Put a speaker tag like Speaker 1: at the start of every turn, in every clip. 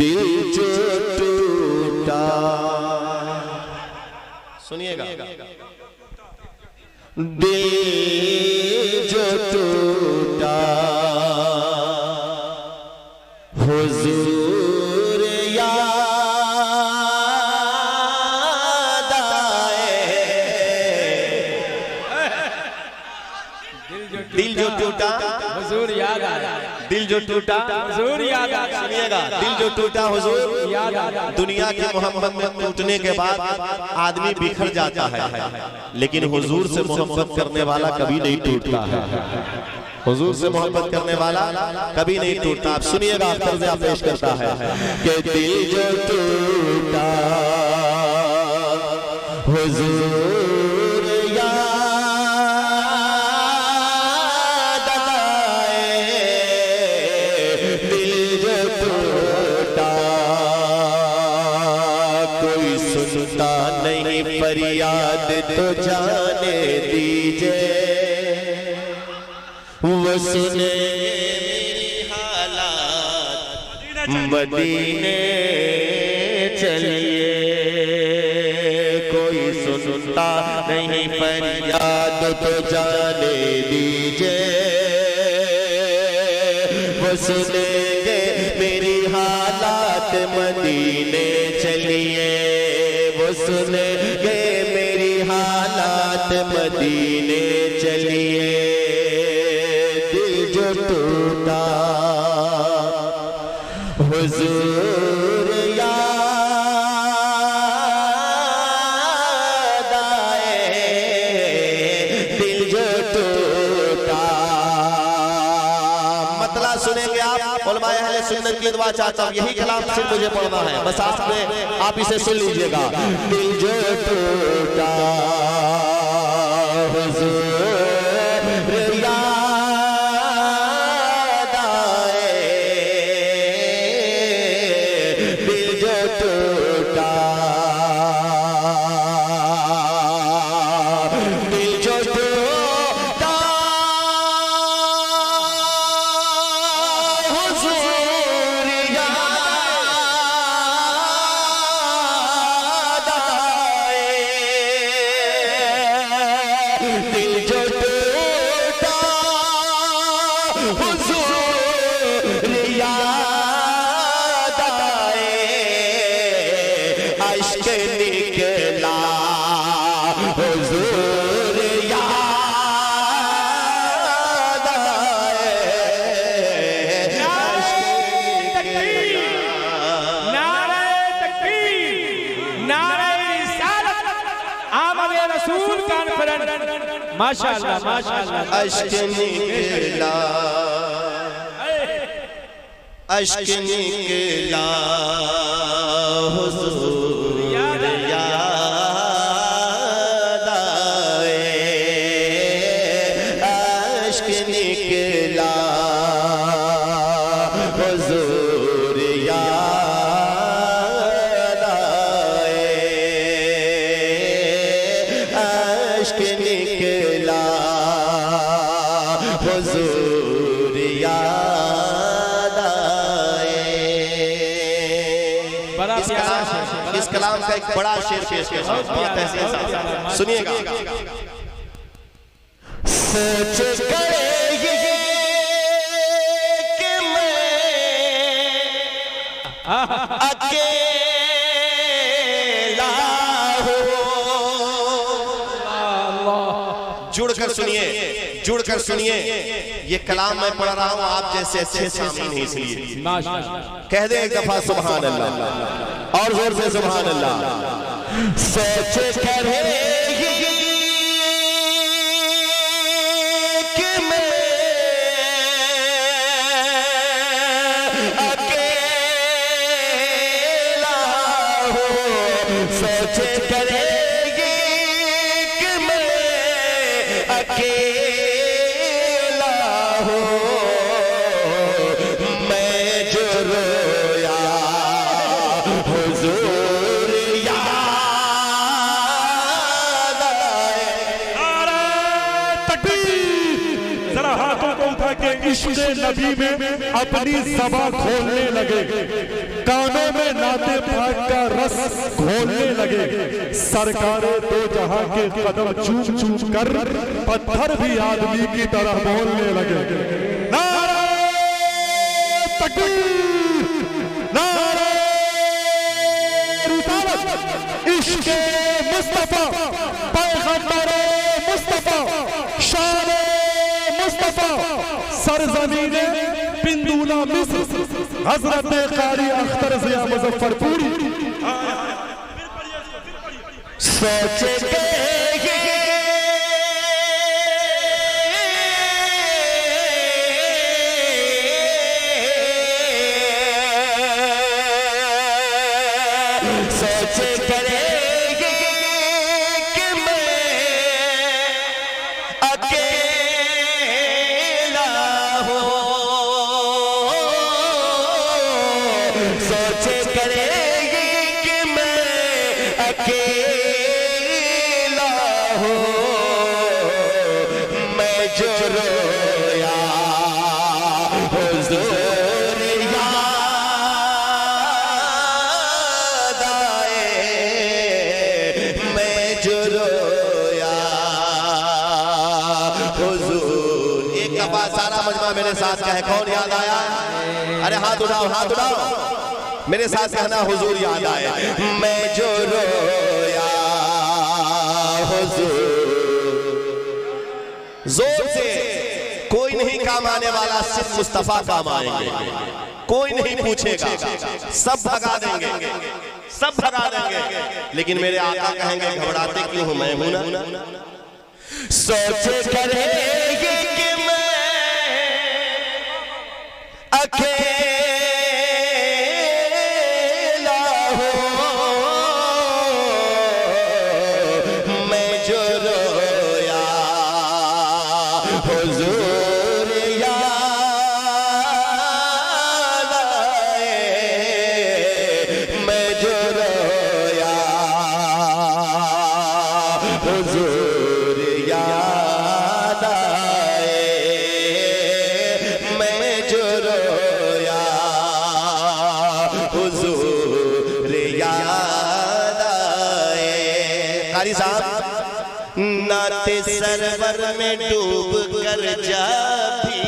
Speaker 1: दिल जो टूटा, सुनिएगा, दिल जो टूटा हुजूर याद आए, दिल जो टूटा
Speaker 2: हुजूर याद आया,
Speaker 1: दिल जो टूटा
Speaker 2: हुजूर याद आया।
Speaker 1: सुनिएगा, दिल जो टूटा हुजूर
Speaker 2: याद आया।
Speaker 1: दुनिया की मोहब्बत में टूटने के बाद आदमी बिखर जाता है, लेकिन हुजूर से मोहब्बत करने वाला कभी नहीं टूटता है। हुजूर से मोहब्बत करने वाला कभी नहीं टूटता। आप सुनिएगा, तर्ज़ पेश करता है कि दिल जो टूटा हुजूर याद आए, दिल जो टूटा कोई सुनता नहीं फरियाद तो जाने दीजिए, वो सुने मेरी हालात मदीने चलिए, कोई सुनता नहीं फरियाद तो जाने दीजिए, वो सुनेंगे मेरी हालात मदीने चलिए, वो सुनेंगे मेरी हालात मदीने चलिए, टूटा हुजूर याद आए, दिल जो टूटा। मतलब सुनेंगे आप उलमाए अहले सुन्नत की दुआ चाहता हूं, यही कलाम सिर्फ मुझे पढ़ना है, बस आप इसे सुन लीजिएगा। दिल जो टूटा हुजूर निकला हुजूर याद आए,
Speaker 2: नारे तकबीर, नारे रिसालत, आमद रसूल कॉन्फ्रेंस। माशाअल्लाह माशाअल्लाह।
Speaker 1: अश्क निकला, अश्क निकला हुजूर याद आए, अश्क निकला हुजूर याद आए, अश्क निकला हुजूर याद आए। इस कलाम का एक बड़ा शेर पेश किया, सुनिएगा। सोच करे ये कि मैं अकेला हूँ, जुड़कर सुनिए, जुड़कर सुनिए, ये कलाम मैं पढ़ रहा हूँ, आप जैसे अच्छे सामीन हैं, इसलिए कह दे एक दफा सुभान अल्लाह, और जोर से सुभान अल्लाह। सोच करे कि मैं अकेला हूँ, सोच करे कि मैं अकेला हूँ, मैं जो रोया हुजूर याद आए।
Speaker 3: जरा हाथों को उठा के इश्क़ नबी में अपनी ज़बान खोलने लगे।
Speaker 4: कानों में नाते पाक का रस घोलने लगे। सरकारे दो जहां के कदम चूम चूम कर पत्थर भी आदमी की तरह बोलने लगे। नारे तकबीर, नारे रिसालत, इश्क़े मुस्तफा, पैगंबरे मुस्तफा, शाने मुस्तफा, सरज़मीने बिंदुला मिस्र, हजरत कारी अख्तर ज़िया मुज़फ्फरपुरी।
Speaker 1: सोचे करेंगे कि मैं अकेला हूँ, सोचे करेंगे कि मैं अकेला हूँ, मैं जो रोया हुज़ूर याद आए, मैं जो रोया हुज़ूर। एक दफा सारा मजमा मेरे साथ कहे कौन याद आया? अरे हाथ उठाओ, हाथ उठाओ, मेरे साथ कहना हुजूर याद आए, मैं जो रोया हुजूर। जोर से कोई नहीं काम आने वाला, सिर्फ मुस्तफा काम आएंगे। कोई नहीं पूछेगा, सब भगा देंगे, सब भगा देंगे, लेकिन मेरे आका कहेंगे घबराते क्यों हो, मैं हूं ना। सोचे करेंगे कि मैं अकेला हूँ, मैं जो रोया हुज़ूर याद आए, मैं जो रोया हुज़ूर याद आए, मैं जो रोया हुज़ूर याद आए। कारी साहब, नाते सरवर में डूब कर जा भी,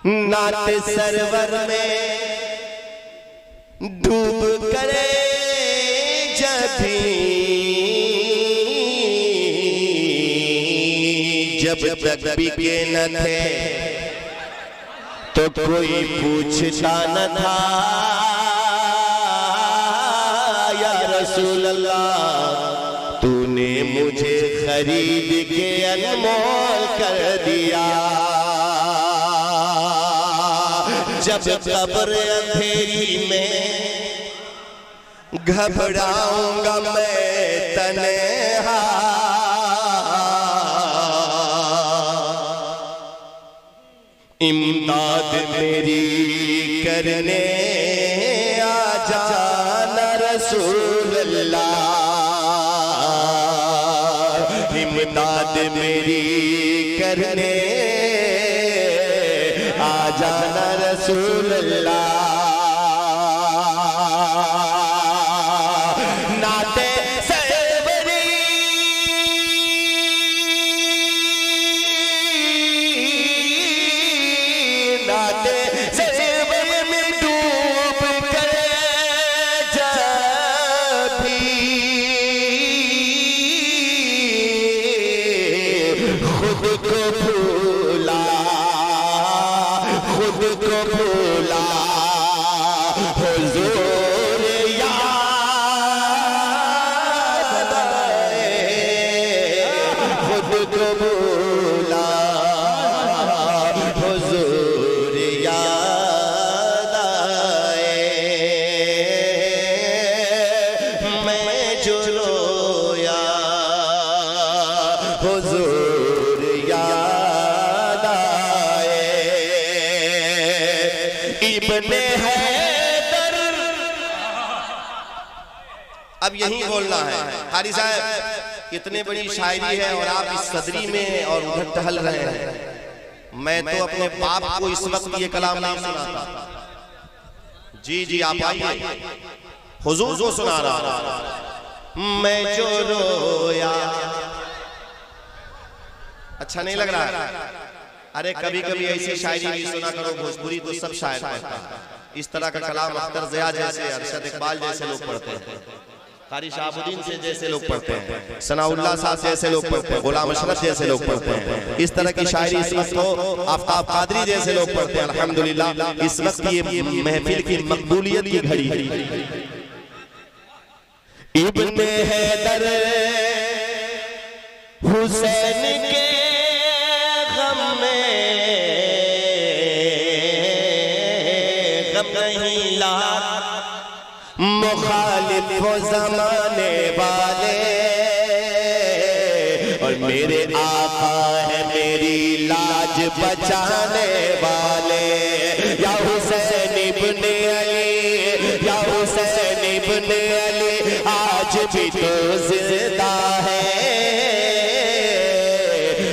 Speaker 1: नाते सरवर में डूब कर जब तक बिके न थे तो कोई पूछता न था, या रसूल अल्लाह तूने मुझे खरीद के अनमोल कर दिया। जब कब्र अंधेरी में घबराऊंगा मैं तन्हा, इमदाद मेरी करने आ जाना रसूल अल्लाह, इमदाद मेरी करने आ जाना रसूल अल्लाह। नाते सरवरी नाते सरवर में डूब कर जब भी खुद को भूला, खुद को भूला हुज़ूर याद आए, खुद को भूला हुज़ूर याद आए, मैं जो रोया हुज़ूर याद आए। इब्ने हैदर, अब यही बोलना है। हारी साहब, इतने बड़ी शायरी है और आप इस सदरी में और उधर टहल रहे हैं, मैं तो अपने बाप को इस वक्त ये कलाम नहीं सुनाता। जी जी आप आइए, हुजूर को सुना रहा। मैं जो रोया, अच्छा नहीं लग रहा है? अरे कभी कभी ऐसी शायरी भी सुना करो, भोजपुरी तो सब शायर पढ़ता है। इस तरह का कलाम अख्तर ज़िया जैसे, अरशद इकबाल जैसे लोग पढ़ते हैं, कारी शाहबुद्दीन से जैसे लोग पढ़ते हैं, सनाउल्लाह साहब जैसे लोग पढ़ते हैं, गुलाम अशरफ जैसे लोग पढ़ते हैं। इस तरह की शायरी इस वक्त हो आफ्ताब कादरी जैसे लोग पढ़ते हैं। अल्हम्दुलिल्लाह इस वक्त ये महफिल की मकबूलियत की घड़ी है। इब्ने हैदर हुसैन के गम में गम नहीं ला, मुखालिफ हो ज़माने वाले, और मेरे आका है मेरी लाज बचाने वाले। या हुसैन इब्ने अली, या हुसैन इब्ने अली, आज भी तो जिंदा है।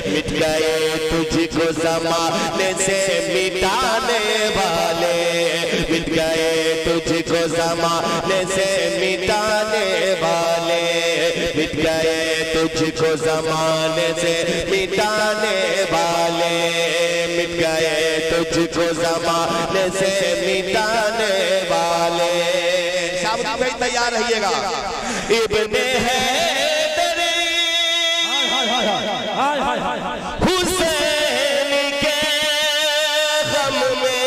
Speaker 1: मिट गए तुझको ज़माने से मिटाने वाले, मिट गए तुझको ज़माने से मिटाने वाले, मिट गए तुझको ज़माने से मिटाने वाले, मिट गए तुझको ज़माने से मिटाने वाले। शाबाश भाई तैयार रहिएगा। इब्ने हैदर हुसैन के गम में,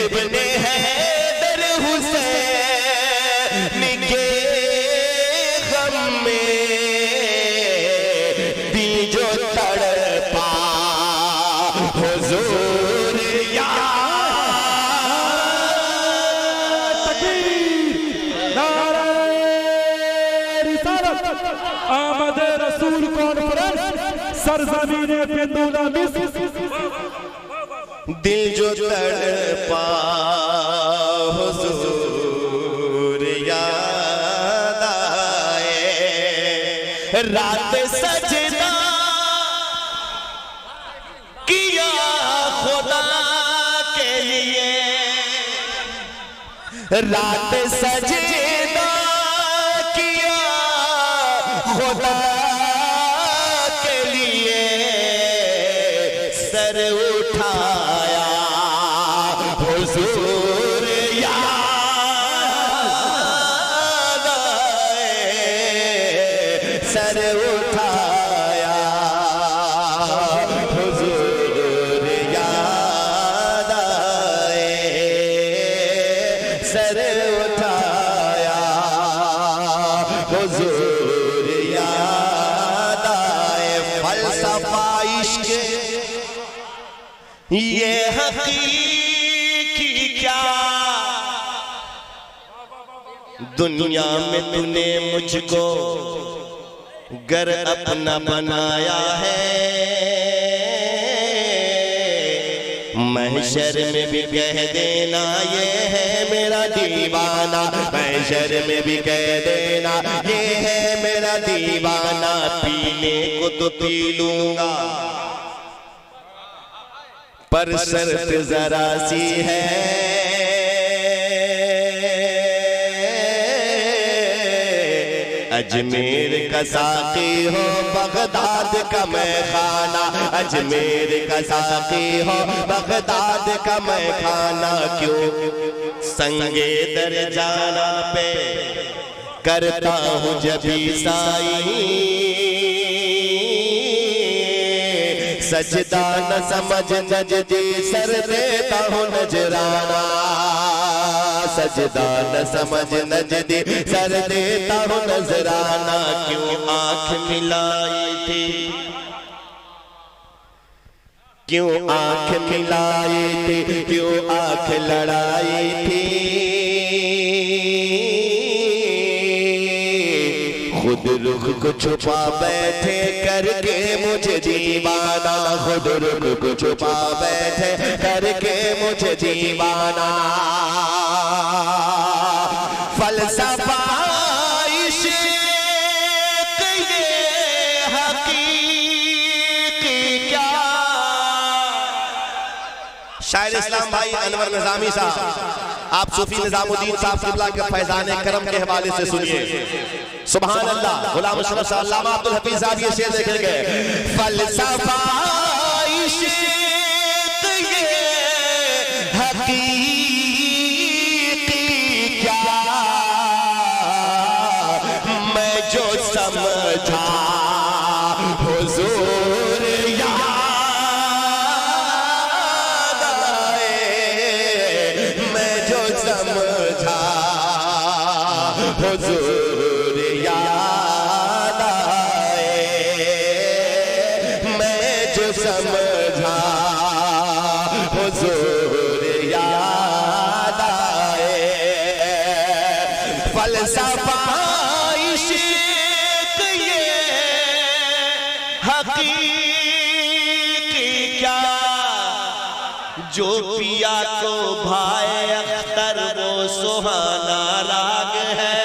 Speaker 1: इब्ने हैदर हुसैन के गम में, दिल जो तड़पा हुजूर या
Speaker 4: आमद रसूल कॉन्फ्रेंस सरज़मीने पेंदुला मिस्र।
Speaker 1: दिल जो तड़पा हुजूर याद आए, रात सजदा किया खुदा के लिए, रात सजदा किया खुदा के लिए, सर उठाया हुजूर याद आए, सर उठाया हुजूर याद आए, सर उठाया हुजूर याद आए। फलसफा इश्क ये हकीकी क्या, दुनिया में तूने मुझको गर अपना बनाया है, महशर में भी कह देना ये है मेरा दीवाना, महशर में भी कह देना ये है मेरा दीवाना। पीने को तो पी लूंगा पर शर्त जरा सी है, अजमेर का साकी हो बगदाद का मैं खाना, अजमेर का साकी हो बगदाद का मैं खाना। क्यों संगे दर जाना पे करता हूँ जबी साई, सजदा न समझ नजदी सर देता हूँ नजराना, सजदा न समझ नजदी सर देता हूँ नजराना। क्यों आँख मिलाई थी, क्यों आँख मिलाई थी, क्यों आँख लड़ाई थी, खुद रुख को छुपा बैठे करके मुझे दीवाना, खुद रुख को छुपा बैठे करके मुझे दीवाना। फलसफा इश्क ये हकीकी शायर इस्लाम भाई अनवर निजामी साहब, आप सूफी निजामुद्दीन साहब किबला के फैजाने करम के हवाले से सुनिए। सुभान अल्लाह। गुलाम अशरफ साहब, अल्लामा अब्दुल हफीज साहब ये शेर देखेंगे, फलसफा इश्क़ ये हकीकी क्या, मैं जो समझा हुजूर याद आए, मैं जो समझा हुजूर याद आए, मैं जो समझा हुजूर याद आए। फलसफा इश्क़ ये हकीकी क्या, जो पिया को भाए अख्तर वो सुहाना राग है,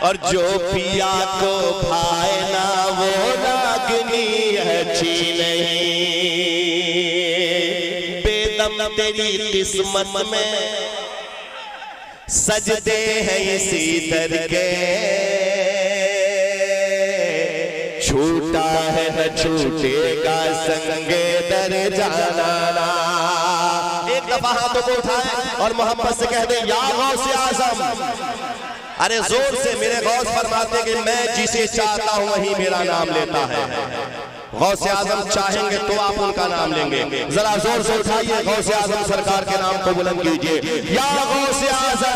Speaker 1: और जो पिया को भाए ना वो रागनी अच्छी नहीं। बेदम तेरी किस्मत में सजदे हैं इसी दर के, छूटा है न छूटेगा संगे दर जाना। एक दफा हाथों को उठाए और मोहब्बत से कह दे, या गौसे आज़म। अरे जोर से मेरे गौस फरमाते कि मैं जिसे चाहता हूं वही मेरा नाम लेता है। गौसे आज़म चाहेंगे तो आप उनका नाम लेंगे। जरा जोर से उठाइए, गौसे आज़म सरकार के नाम को बुलंद कीजिए, या गौसे आज़म।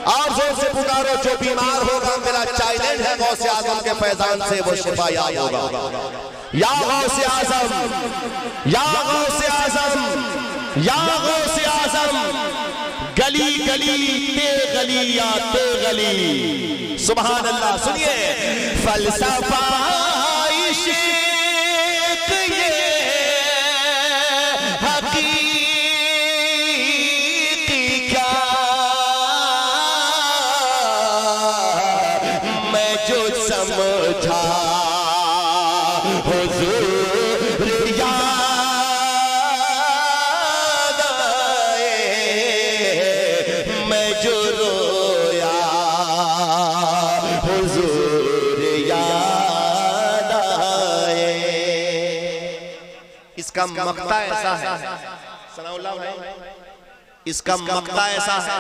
Speaker 1: और जोर से पुकारो, जो बीमार होगा मेरा चैलेंज है, गौसे आज़म के फैजान से वो शिफा याब होगा। या गौसे आज़म, या गौसे आज़म, या गौसे आज़म। गली गली ते गली या ते गली। सुभान अल्लाह। सुनिए, फलसफा इश्क़ ये हकीकी क्या, मैं जो समझा हुजूर याद आए, मैं जो रोया हुजूर याद आए। इसका मक्ता ऐसा है, सनाउल्लाह भाई, इसका मक्ता ऐसा है।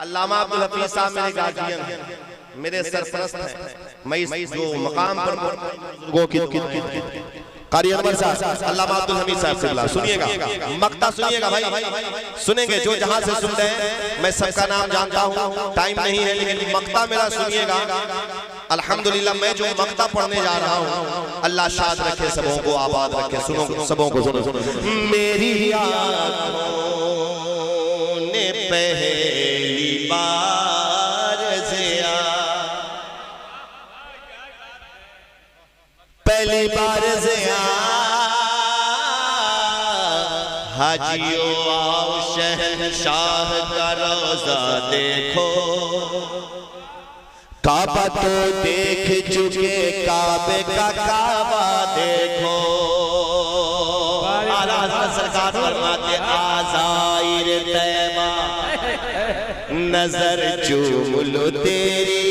Speaker 1: अल्लामा अब्दुल हफीज साहब मेरे गार्जियन हैं, मेरे सरपरस्त हैं। मैं इस जो मकाम पर बुजुर्गों की कारी अनवर साहब, अल्लामा अब्दुल हमीद साहब से बुला, सुनिएगा मक्ता, सुनिएगा भाई, सुनेंगे जो जहां से सुन रहे हैं। मैं सबका नाम जानता हूं, टाइम नहीं है, लेकिन मक्ता मेरा सुनिएगा। अल्हम्दुलिल्लाह, मैं जो मक्ता पढ़ने जा रहा हूं, अल्लाह शाद रखे, सबों को आबाद रखे। सुनो, सबों को सुनो। मेरी आँखों ने पहली बार ज़िया, पहली बार ज़िया, हाजियों आओ शहंशाह का रोज़ा देखो, काबा तो देख चुके, काबे का काबा देखो। आला हज़रत सरकार फरमाते, आज़ाइर तैबा नजर चूम लो तेरी,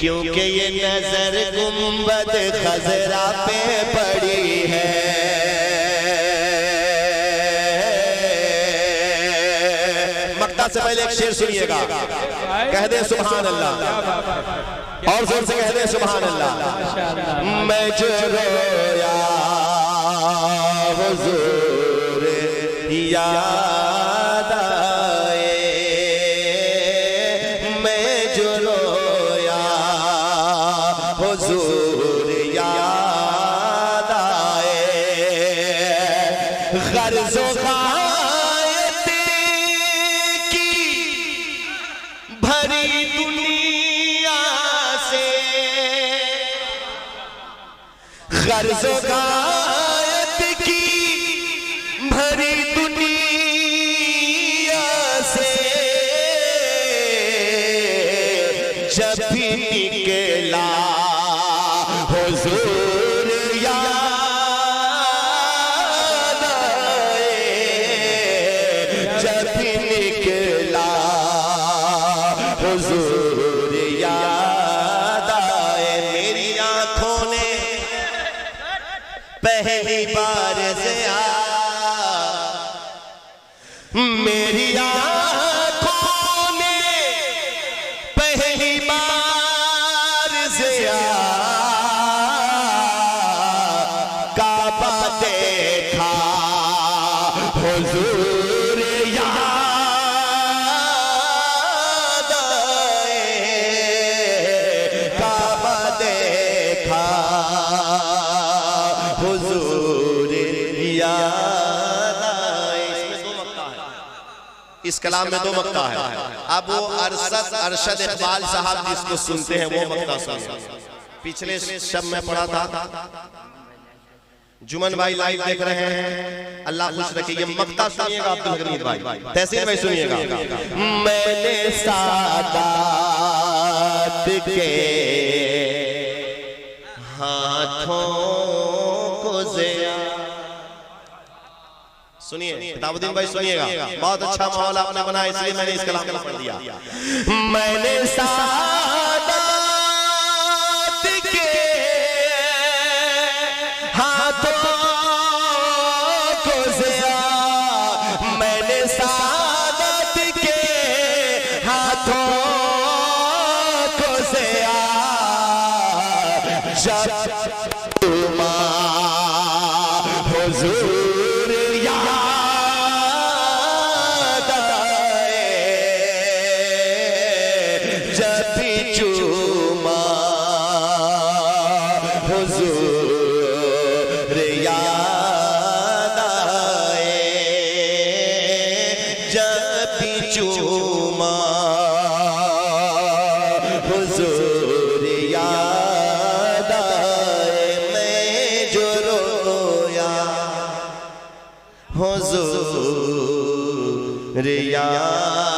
Speaker 1: क्योंकि ये नजर गुंबद खजरा पे पड़ी है। मक्ता से पहले एक शेर सुनिएगा, कह दे सुभान अल्लाह, और जोर से कह दे सुभान अल्लाह। मैं जो रोया हुजूर याद आए, मैं जो रोया हुजूर याद आए। गर्ज़ो गायत की भरी दुनिया से, गर्ज़ो गायत की भरी दुनिया से, जब भी निकला हुजूर याद ज़िया काबा देखा हुजूर याद आए, काबा देखा हुजूर याद आए। इसमें दो मक्ता है, इस कलाम में दो मक्ता है। अब वो अरशद इकबाल साहब जिसको सुनते हैं वो मक्ता सुनिए। पिछले शब में पढ़ा था, जुमन भाई लाइव देख रहे हैं, अल्लाह खुश रखे। ये मक्ता सुनिएगा अब्दुल हमीद भाई, तहसीन भाई सुनिएगा। मैंने सादात के हाथों को ज़िया, सुनिए किताबुद्दीन भाई सुनिएगा, बहुत अच्छा माहौल आपने बनाया इसलिए मैंने इस कलाम को पढ़ दिया। मैंने सादात के हाथों को ज़िया, मैंने सादात के हाथों को ज़िया, जब हुजूर याद आए, जब भी चूमा हुजूर याद आए, जब भी चूमा हुजूर याद आए, मैं जो रोया हुजूर याद